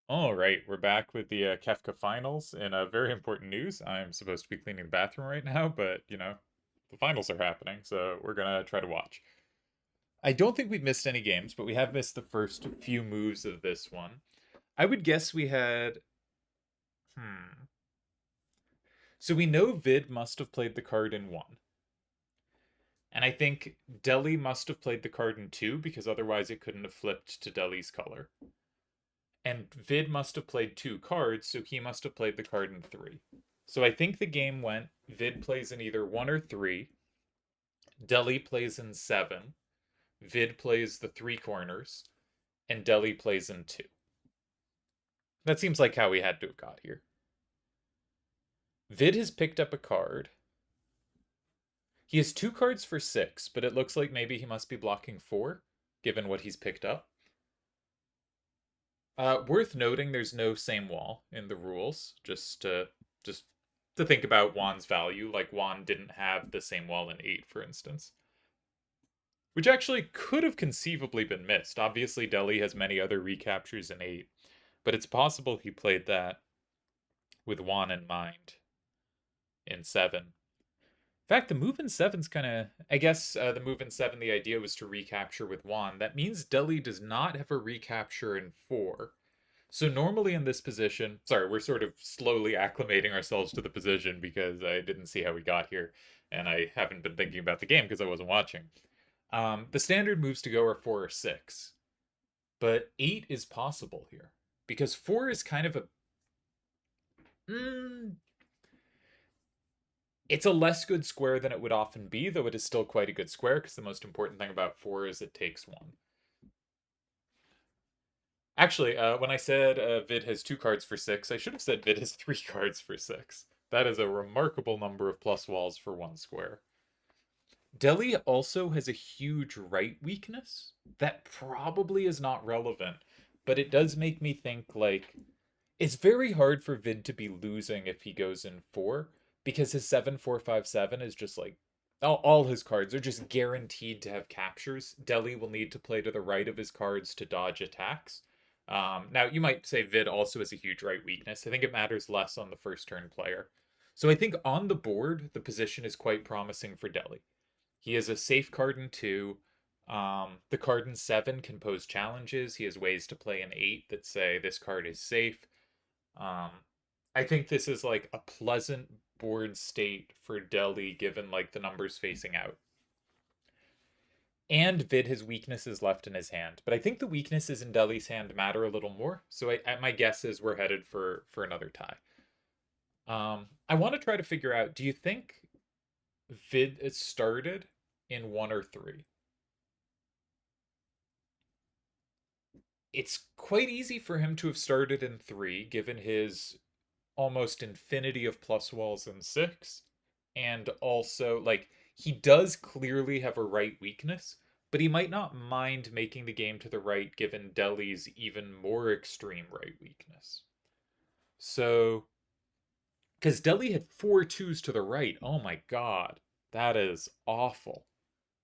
All right, we're back with the Kefka finals, and very important news. I'm supposed to be cleaning the bathroom right now, but the finals are happening, so we're gonna try to watch. I don't think we've missed any games, but we have missed the first few moves of this one. I would guess we had. Hmm. So we know Vid must have played the card in one, and I think Deli must have played the card in two because otherwise it couldn't have flipped to Deli's color. And Vid must have played two cards, so he must have played the card in three. So I think the game went Vid plays in either one or three, Deli plays in seven, Vid plays the three corners, and Deli plays in two. That seems like how we had to have got here. Vid has picked up a card. He has two cards for six, but it looks like maybe he must be blocking four, given what he's picked up. Worth noting, there's no same wall in the rules. Just to think about Juan's value, like Juan didn't have the same wall in eight, for instance, which actually could have conceivably been missed. Obviously, Deli has many other recaptures in eight, but it's possible he played that with Juan in mind in seven. In fact, the move in seven's kind of. I guess the move in seven, the idea was to recapture with Juan. That means Deli does not have a recapture in four. So normally in this position, sorry, we're sort of slowly acclimating ourselves to the position because I didn't see how we got here, and I haven't been thinking about the game because I wasn't watching. The standard moves to go are four or six, but eight is possible here because four is kind of a. Mm, it's a less good square than it would often be, though it is still quite a good square because the most important thing about four is it takes one. Actually, when I said Vid has two cards for six, I should have said Vid has three cards for six. That is a remarkable number of plus walls for one square. Deli also has a huge right weakness that probably is not relevant, but it does make me think like it's very hard for Vid to be losing if he goes in four because his 7-4-5-7 is just like all his cards are just guaranteed to have captures. Deli will need to play to the right of his cards to dodge attacks. Now, you might say Vid also has a huge right weakness. I think it matters less on the first turn player. So I think on the board, the position is quite promising for Deli. He has a safe card in two. The card in seven can pose challenges. He has ways to play an eight that say this card is safe. Um, I think this is like a pleasant board state for Deli given like the numbers facing out. And Vid has weaknesses left in his hand, but I think the weaknesses in Deli's hand matter a little more. So my guess is we're headed for another tie. I want to try to figure out. Do you think Vid is started in one or three? It's quite easy for him to have started in three, given his almost infinity of plus walls in six. And also, like, he does clearly have a right weakness, but he might not mind making the game to the right given Deli's even more extreme right weakness. So, because Deli had four twos to the right. Oh my god. That is awful.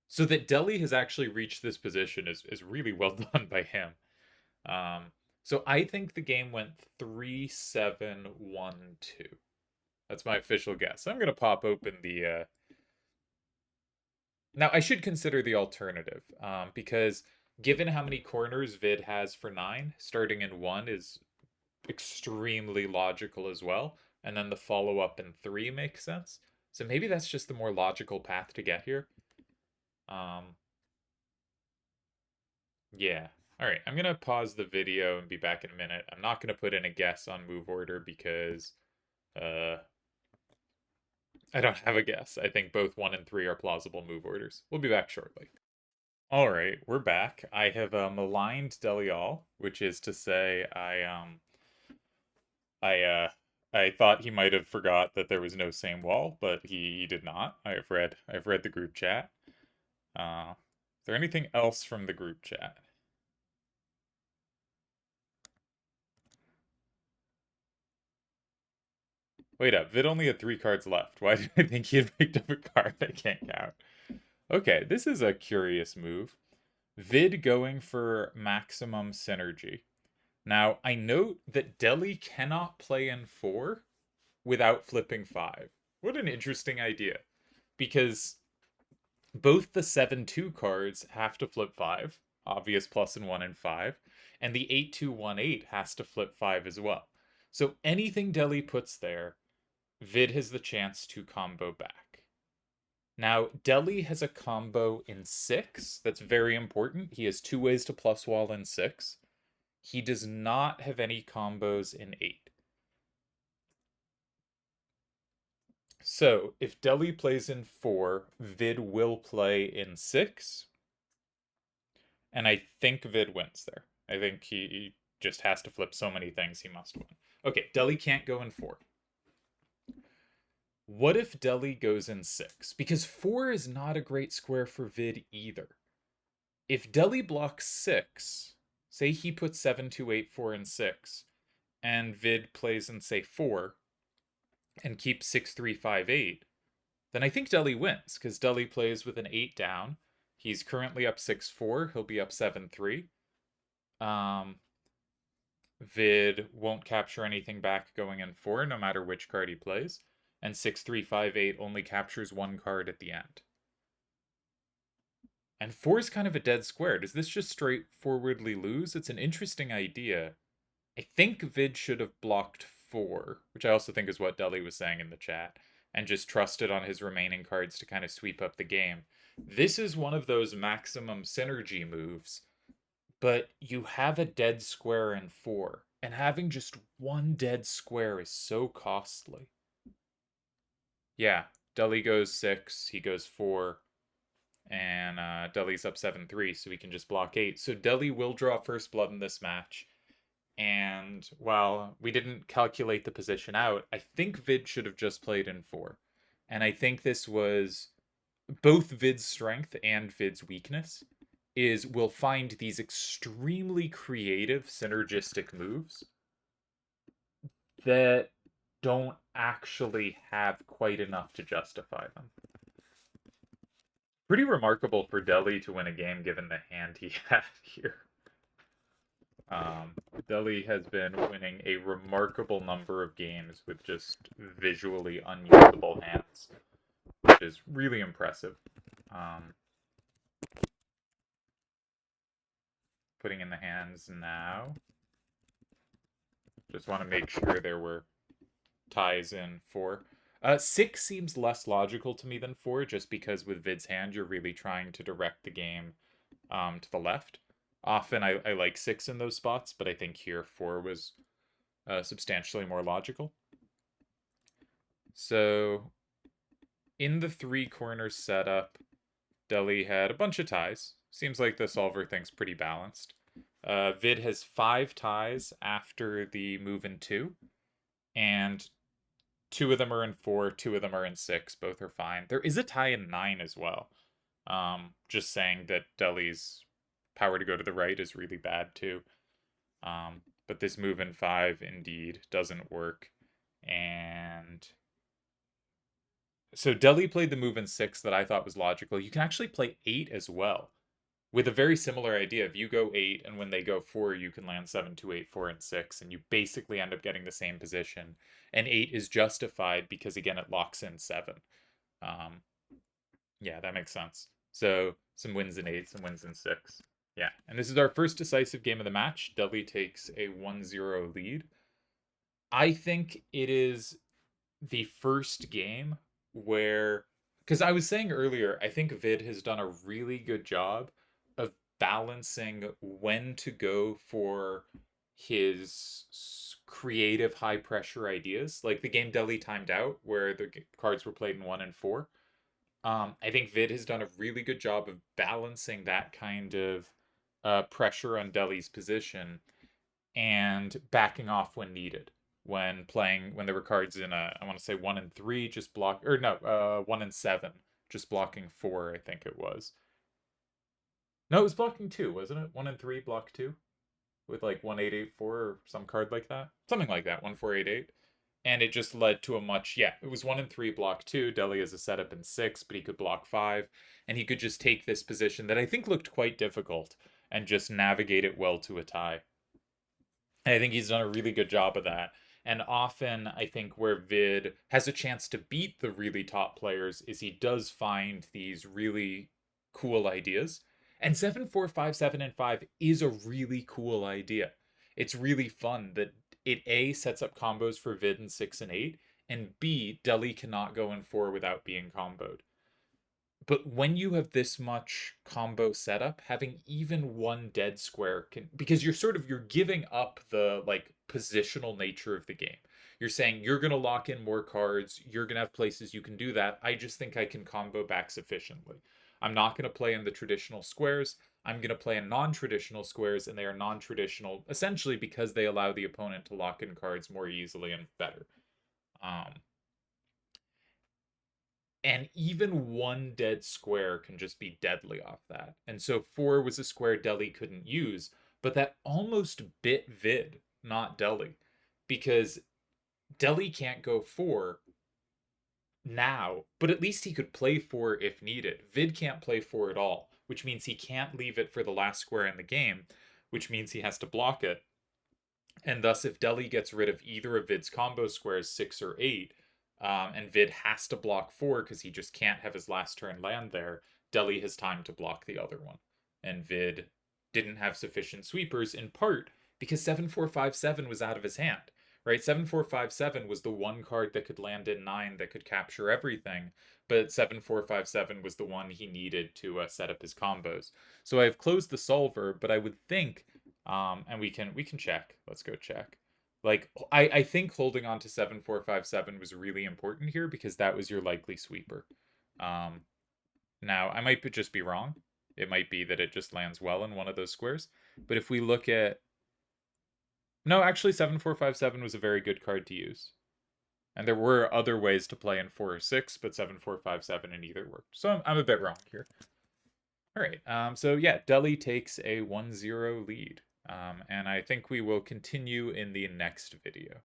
So that Deli has actually reached this position is really well done by him. Um, so I think the game went 3-7-1-2. That's my official guess. I'm gonna pop open the. Now I should consider the alternative, because given how many corners Vid has for nine, starting in one is extremely logical as well, and then the follow up in three makes sense. So maybe that's just the more logical path to get here. Um, yeah. All right, I'm gonna pause the video and be back in a minute. I'm not gonna put in a guess on move order because uh I don't have a guess. I think both one and three are plausible move orders. We'll be back shortly. All right, we're back. I have maligned Delial, which is to say, I I thought he might have forgot that there was no same wall, but he did not. I've read the group chat. Is there anything else from the group chat? Wait up, Vid only had three cards left. Why did I think he had picked up a card I can't count? Okay, this is a curious move. Vid going for maximum synergy. Now, I note that Deli cannot play in 4 without flipping 5. What an interesting idea. Because both the 7-2 cards have to flip 5, obvious plus and 1 and 5, and the 8-2-1-8 has to flip 5 as well. So anything Deli puts there, Vid has the chance to combo back. Now, Deli has a combo in 6 that's very important. He has 2 ways to plus wall in 6. He does not have any combos in 8. So, if Deli plays in 4, Vid will play in 6, and I think Vid wins there. I think he just has to flip so many things he must win. Okay, Deli can't go in 4. What if Deli goes in 6? Because 4 is not a great square for Vid either. If Deli blocks 6, say he puts 7, 2, 8, 4, and 6, and Vid plays in, say, 4, and keeps 6, 3, 5, 8, then I think Deli wins, because Deli plays with an 8 down. He's currently up 6-4. He'll be up 7-3. Vid won't capture anything back going in 4, no matter which card he plays. And 6-3-5-8 only captures one card at the end. And 4 is kind of a dead square. Does this just straightforwardly lose? It's an interesting idea. I think Vid should have blocked 4, which I also think is what Deli was saying in the chat, and just trusted on his remaining cards to kind of sweep up the game. This is one of those maximum synergy moves, but you have a dead square in 4, and having just one dead square is so costly. Yeah, Deli goes 6, he goes 4, and Deli's up 7-3, so he can just block 8. So Deli will draw first blood in this match. And while we didn't calculate the position out, I think Vid should have just played in 4. And I think this was both Vid's strength and Vid's weakness is we'll find these extremely creative synergistic moves that don't actually have quite enough to justify them. Pretty remarkable for Deli to win a game given the hand he had here. Deli has been winning a remarkable number of games with just visually unusable hands, which is really impressive. Putting in the hands now. Just want to make sure there were ties in 4. 6 seems less logical to me than 4, just because with Vid's hand, you're really trying to direct the game to the left. Often I like 6 in those spots, but I think here 4 was substantially more logical. So in the 3 corners setup, Deli had a bunch of ties. Seems like the solver thinks pretty balanced. Vid has 5 ties after the move in 2, and 2 of them are in 4, 2 of them are in 6. Both are fine. There is a tie in 9 as well. Just saying that Deli's power to go to the right is really bad too. But this move in 5 indeed doesn't work. And so Deli played the move in 6 that I thought was logical. You can actually play 8 as well, with a very similar idea. If you go 8 and when they go 4, you can land 7, 2, 8, 4, and 6, and you basically end up getting the same position. And 8 is justified because, again, it locks in 7. Yeah, that makes sense. So some wins in 8, some wins in 6. Yeah, and this is our first decisive game of the match. Deli takes a 1-0 lead. I think it is the first game where, because I was saying earlier, I think Vid has done a really good job of balancing when to go for his creative high pressure ideas, like the game Deli timed out where the cards were played in 1 and 4. I think Vid has done a really good job of balancing that kind of pressure on Deli's position and backing off when needed. When playing, when there were cards in I want to say 1 and 3, just block, or no, 1 and 7, just blocking 4, I think it was. No, it was blocking 2, wasn't it? 1 and 3, block 2, with like 1-8-8-4 or some card like that, something like that, 1-4-8-8. And it just led to a much, yeah, it was 1 and 3, block 2. Deli has a setup in 6, but he could block 5, and he could just take this position that I think looked quite difficult and just navigate it well to a tie. And I think he's done a really good job of that. And often, I think where Vid has a chance to beat the really top players is he does find these really cool ideas. And 7457 and 5 is a really cool idea. It's really fun that it A sets up combos for Vid in 6 and 8, and B, Deli cannot go in 4 without being comboed. But when you have this much combo setup, having even one dead square can, because you're giving up the like positional nature of the game. You're saying you're gonna lock in more cards, you're gonna have places you can do that. I just think I can combo back sufficiently. I'm not gonna play in the traditional squares. I'm gonna play in non-traditional squares, and they are non-traditional essentially because they allow the opponent to lock in cards more easily and better. Um, and even one dead square can just be deadly off that. And so 4 was a square Deli couldn't use, but that almost bit Vid, not Deli, because Deli can't go 4 now, but at least he could play 4 if needed. Vid can't play 4 at all, which means he can't leave it for the last square in the game, which means he has to block it. And thus, if Deli gets rid of either of Vid's combo squares, 6 or 8, and Vid has to block 4 because he just can't have his last turn land there, Deli has time to block the other one. And Vid didn't have sufficient sweepers, in part because 7457 was out of his hand. Right? 7457 was the one card that could land in 9 that could capture everything, but 7457 was the one he needed to set up his combos. So I've closed the solver, but I would think and we can check. Let's go check. Like I think holding on to 7457 was really important here because that was your likely sweeper. Um Now I might just be wrong. It might be that it just lands well in one of those squares. But if we look at no, actually 7457 was a very good card to use. And there were other ways to play in 4 or 6, but 7457 in either worked. So I'm a bit wrong here. All right. So yeah, Deli takes a 1-0 lead. And I think we will continue in the next video.